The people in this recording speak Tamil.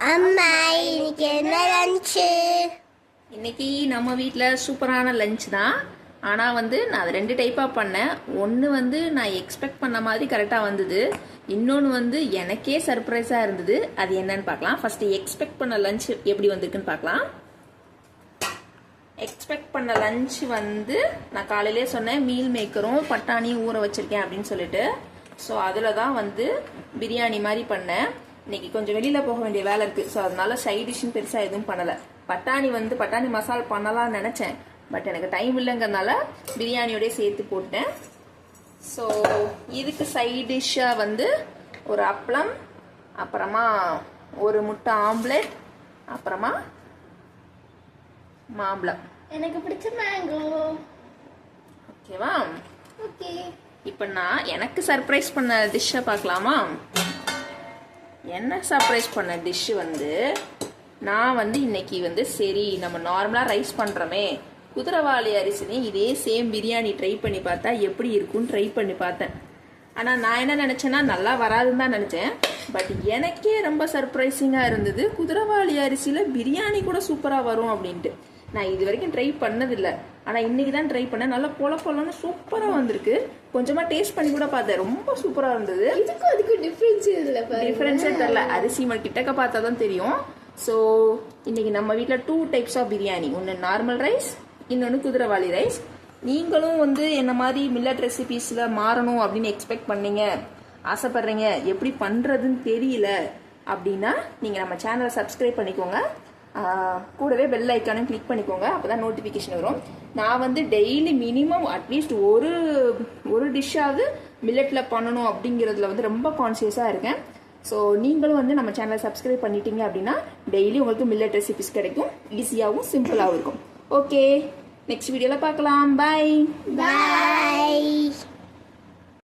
அம்மா இன்னைக்கு என்ன லஞ்சு? இன்னைக்கு நம்ம வீட்டில் சூப்பரான லஞ்ச் தான். ஆனால் வந்து நான் அது 2 டைப்பாக பண்ணேன். ஒன்று வந்து நான் எக்ஸ்பெக்ட் பண்ண மாதிரி கரெக்டாக வந்தது. இன்னொன்று வந்து எனக்கே சர்ப்ரைஸாக இருந்தது. அது என்னன்னு பார்க்கலாம். ஃபஸ்ட்டு எக்ஸ்பெக்ட் பண்ண லஞ்ச் எப்படி வந்திருக்குன்னு பார்க்கலாம். எக்ஸ்பெக்ட் பண்ண லஞ்ச் வந்து நான் காலையிலே சொன்னேன், மீல் மேக்கரும் பட்டாணியும் ஊற வச்சிருக்கேன் அப்படின்னு சொல்லிட்டு. ஸோ அதில் தான் வந்து பிரியாணி மாதிரி பண்ணேன். இன்னைக்கு கொஞ்சம் வெளியில் போக வேண்டிய வேலை இருக்குது. ஸோ அதனால சைட் டிஷ்ஷும் பெருசாக எதுவும் பண்ணலை. பட்டாணி மசாலா பண்ணலாம்னு நினச்சேன். பட் எனக்கு டைம் இல்லைங்கிறதுனால பிரியாணியோடய சேர்த்து போட்டேன். ஸோ இதுக்கு சைட் டிஷ்ஷாக வந்து ஒரு அப்பளம், அப்புறமா ஒரு முட்டை ஆம்லெட், அப்புறமா மாம்பழம். எனக்கு பிடிச்ச மேங்கோ. ஓகேவா? ஓகே. இப்போ நான் எனக்கு சர்ப்ரைஸ் பண்ண டிஷ்ஷை பார்க்கலாமா? என்ன சர்ப்ரைஸ் பண்ண டிஷ்ஷு வந்து, நான் வந்து இன்னைக்கு வந்து சரி நம்ம நார்மலாக ரைஸ் பண்ணுறோமே, குதிரைவாலி அரிசினே இதே சேம் பிரியாணி ட்ரை பண்ணி பார்த்தா எப்படி இருக்குன்னு ட்ரை பண்ணி பார்த்தேன். ஆனால் நான் என்ன நினச்சேன்னா நல்லா வராதுன்னு தான் நினச்சேன். பட் எனக்கே ரொம்ப சர்ப்ரைசிங்காக இருந்தது. குதிரைவாலி அரிசியில் பிரியாணி கூட சூப்பராக வரும் அப்படின்ட்டு. நான் இது வரைக்கும் ட்ரை பண்ணதில்லை. ஆனால் இன்னைக்கு தான் ட்ரை பண்ணேன். நல்லா பொலன்னு சூப்பராக வந்திருக்கு. கொஞ்சமாக டேஸ்ட் பண்ணி கூட பார்த்தேன். ரொம்ப சூப்பராக இருந்தது. அதுக்கும் டிஃப்ரென்ஸே தெரில. அரிசி கிட்டக்க பார்த்தா தான் தெரியும். ஸோ இன்னைக்கு நம்ம வீட்டில் 2 டைப்ஸ் ஆஃப் பிரியாணி. ஒன்று நார்மல் ரைஸ், இன்னொன்று குதிரைவாலி ரைஸ். நீங்களும் வந்து என்ன மாதிரி மில்லட் ரெசிபீஸில் மாறணும் அப்படின்னு எக்ஸ்பெக்ட் பண்ணீங்க, ஆசைப்படுறீங்க, எப்படி பண்ணுறதுன்னு தெரியல அப்படின்னா நீங்கள் நம்ம சேனலை சப்ஸ்கிரைப் பண்ணிக்கோங்க. கூடவே பெல் ஐக்கானும் கிளிக் பண்ணிக்கோங்க. அப்போ தான் நோட்டிஃபிகேஷன் வரும். நான் வந்து டெய்லி மினிமம் அட்லீஸ்ட் ஒரு டிஷ்ஷாவது மில்லட்டில் பண்ணணும் அப்படிங்கிறதுல வந்து ரொம்ப கான்சியஸாக இருக்கேன். ஸோ நீங்களும் வந்து நம்ம சேனலை சப்ஸ்கிரைப் பண்ணிட்டீங்க அப்படின்னா டெய்லி உங்களுக்கு மில்லட் ரெசிபிஸ் கிடைக்கும். ஈஸியாகவும் சிம்பிளாகவும் இருக்கும். ஓகே, நெக்ஸ்ட் வீடியோவில் பார்க்கலாம். பாய்.